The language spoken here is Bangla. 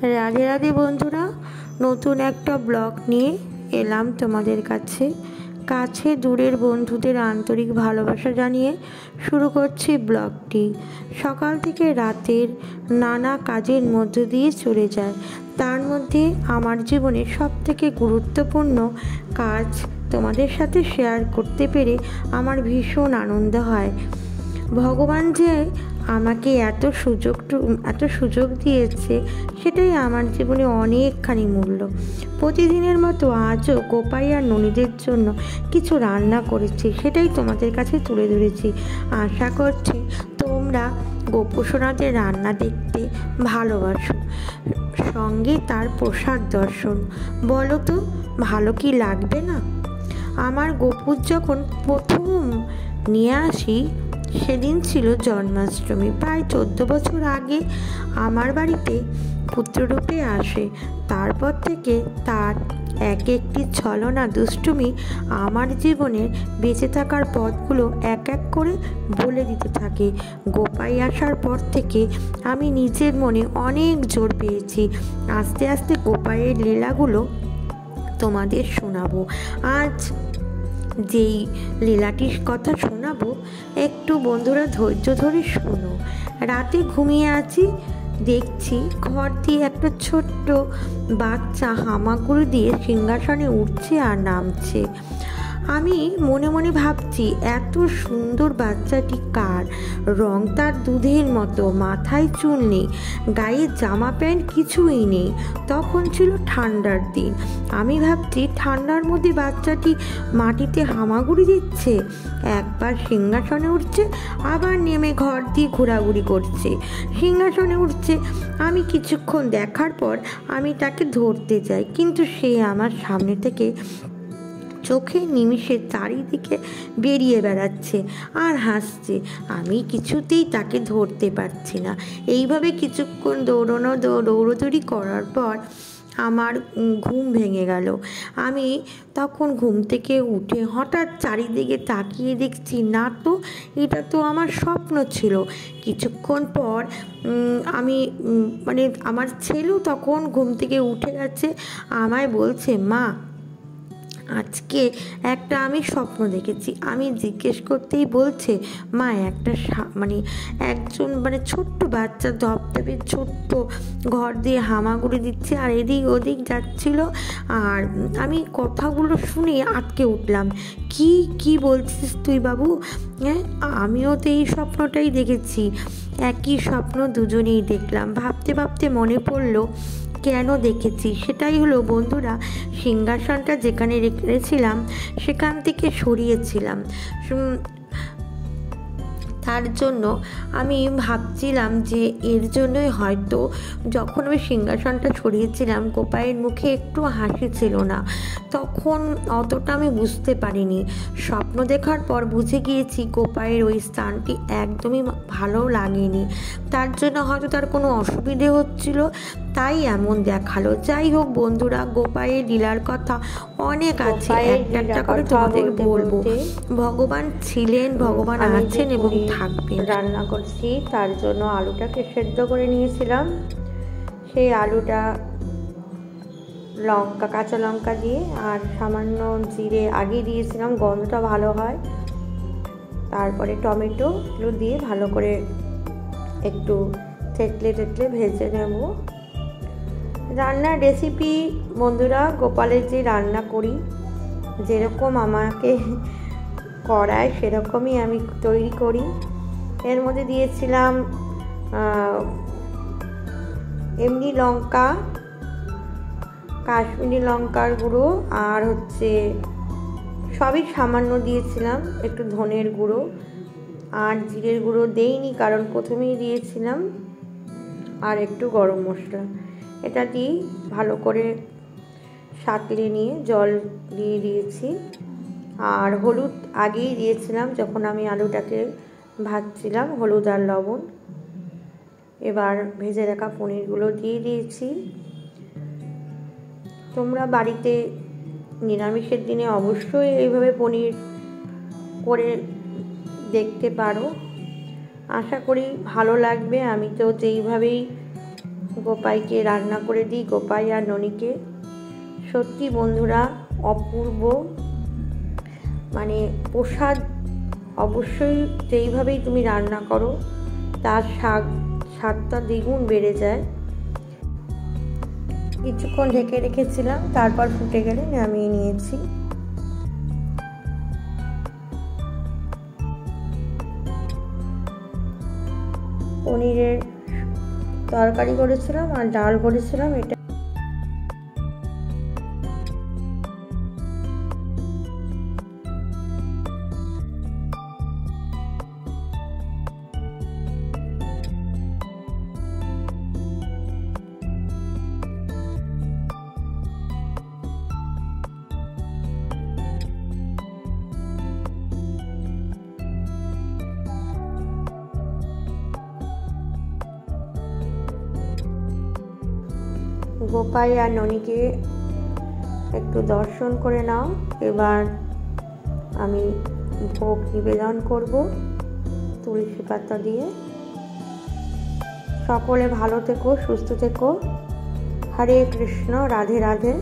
রাধে রাধে বন্ধুরা, নতুন একটা ব্লগ নিয়ে এলাম তোমাদের কাছে। কাছে দূরের বন্ধুদের আন্তরিক ভালোবাসা জানিয়ে শুরু করছি ব্লগটি। সকাল থেকে রাতের নানা কাজের মধ্য দিয়ে চলে যায়, তার মধ্যে আমার জীবনে সবথেকে গুরুত্বপূর্ণ কাজ তোমাদের সাথে শেয়ার করতে পেরে আমার ভীষণ আনন্দ হয়। ভগবান যে আমাকে এত সুযোগ দিয়েছে, সেটাই আমার জীবনে অনেকখানি মূল্য। প্রতিদিনের মতো আজও গোপাই আর ননীদের জন্য কিছু রান্না করেছি, সেটাই তোমাদের কাছে তুলে ধরেছি। আশা করছি তোমরা গোপসোনাদের রান্না দেখতে ভালোবাসো, সঙ্গে তার প্রসাদ দর্শন। বলো তো, ভালো কি লাগবে না? আমার গোপুর যখন প্রথম নিয়ে আসি, সেদিন ছিল জন্মাষ্টমী। প্রায় 14 বছর আগে আমার বাড়িতে পুত্ররূপে আসে। তারপর থেকে তার এক একটি ছলনা দুষ্টুমি আমার জীবনের বেঁচে থাকার পথগুলো এক এক করে বলে দিতে থাকে। গোপাই আসার পর থেকে আমি নিজের মনে অনেক জোর পেয়েছি। আস্তে আস্তে গোপাইয়ের লীলাগুলো তোমাদের শোনাবো। আজ যেই লীলাটির কথা শোনাবো, একটু বন্ধুরা ধৈর্য ধরে শোনো। রাতে ঘুমিয়ে আছি, দেখছি ঘর দিয়ে একটা ছোট্ট বাচ্চা হামাগুড়ি দিয়ে সিংহাসনে উঠছে আর নামছে। আমি মনে মনে ভাবছি, এত সুন্দর বাচ্চাটি কার? রং তার দুধের মতো, মাথায় চুল নেই, গায়ে জামা প্যান্ট কিছুই নেই। তখন ছিল ঠান্ডার দিন। আমি ভাবছি, ঠান্ডার মধ্যে বাচ্চাটি মাটিতে হামাগুড়ি দিচ্ছে, একবার সিংহাসনে উঠছে, আবার নেমে ঘর দিয়ে ঘোরাঘুরি করছে, সিংহাসনে উঠছে। আমি কিছুক্ষণ দেখার পর আমি তাকে ধরতে যাই, কিন্তু সে আমার সামনে থেকে চোখে নিমিষে চারিদিকে বেরিয়ে বেড়াচ্ছে আর হাসছে। আমি কিছুতেই তাকে ধরতে পারছি না। এইভাবে কিছুক্ষণ দৌড়দৌড়ি করার পর আমার ঘুম ভেঙে গেল। আমি তখন ঘুম থেকে উঠে হঠাৎ চারিদিকে তাকিয়ে দেখছি, না তো, এটা তো আমার স্বপ্ন ছিল। কিছুক্ষণ পর আমার ছেলেও তখন ঘুম থেকে উঠে গেছে, আমায় বলছে, মা, আজকে একটা আমি স্বপ্ন দেখেছি। আমি জিজ্ঞেস করতেই বলছে, মা, একজন ছোট্ট বাচ্চা ধপধপে ছোট্ট ঘর দিয়ে হামাগুড়ি দিচ্ছে আর এদিক ওদিক যাচ্ছিল। আর আমি কথাগুলো শুনে আটকে উঠলাম। কি বলছিস তুই বাবু? হ্যাঁ, আমিও তো এই স্বপ্নটাই দেখেছি। একই স্বপ্ন দুজনেই দেখলাম। ভাবতে ভাবতে মনে পড়লো কেন দেখেছি। সেটাই হলো বন্ধুরা, সিংহাসনটা যেখানে রেখেছিলাম সেখান থেকে সরিয়েছিলাম। তার জন্য আমি ভাবছিলাম যে এর জন্যই হয়তো যখন আমি সিংহাসনটা সরিয়েছিলাম, গোপাইয়ের মুখে একটু হাসি ছিল না। তখন অতটা আমি বুঝতে পারিনি। স্বপ্ন দেখার পর বুঝে গিয়েছি গোপাইয়ের ওই স্থানটি একদমই ভালো লাগেনি। তার জন্য হয়তো তার কোনো অসুবিধে হচ্ছিল, তাই এমন দেখালো। যাই হোক বন্ধুরা, গোপাইয়ের লীলার কথা অনেক আছে, একটা করে তোমাদের বলবো। ভগবান ছিলেন, ভগবান আছেন এবং থাকবেন। রান্না করছি, তার জন্য আলুটাকে সেদ্ধ করে নিয়েছিলাম। সেই আলুটা কাঁচা লঙ্কা দিয়ে আর সামান্য জিরে আগে দিয়েছিলাম, গন্ধটা ভালো হয়। তারপরে টমেটো দিয়ে ভালো করে একটু থেতলে ভেজে নেব। রান্নার রেসিপি বন্ধুরা, গোপালের যে রান্না করি, যেরকম আমাকে করায় সেরকমই আমি তৈরি করি। এর মধ্যে দিয়েছিলাম এমনি লঙ্কা, কাশ্মীরি লঙ্কার গুঁড়ো, আর সবই সামান্য দিয়েছিলাম, একটু ধনের গুঁড়ো আর জিরের গুঁড়ো দেইনি, কারণ প্রথমেই দিয়েছিলাম, আর একটু গরম মশলা। এটা দিয়ে ভালো করে সাঁতলে নিয়ে জল দিয়ে দিয়েছি। আর হলুদ আগেই দিয়েছিলাম যখন আমি আলুটাকে ভাজছিলাম, হলুদ আর লবণ। এবার ভেজে রাখা পনিরগুলো দিয়ে দিয়েছি। তোমরা বাড়িতে নিরামিষের দিনে অবশ্যই এইভাবে পনির করে দেখতে পারো, আশা করি ভালো লাগবে। আমি তো যেইভাবেই গোপাইকে রান্না করে দিই, গোপাই আর ননিকে। সত্যি বন্ধুরা অপূর্ব, মানে প্রসাদ অবশ্যই যেইভাবেই তুমি রান্না করো তার স্বাদটা দ্বিগুণ বেড়ে যায়। কিছুক্ষণ ঢেকে রেখেছিলাম, তারপর ফুটে গেলে নামিয়ে নিয়েছি। পনিরের তরকারি করেছিলাম আর ডাল করেছিলাম। এটা গোপাই আর ননিকে একটু দর্শন করে নাও। এবার আমি ভোগ নিবেদন করব তুলসী পাতা দিয়ে। সকলে ভালো থেকো, সুস্থ থেকো। হরে কৃষ্ণ, রাধে রাধে।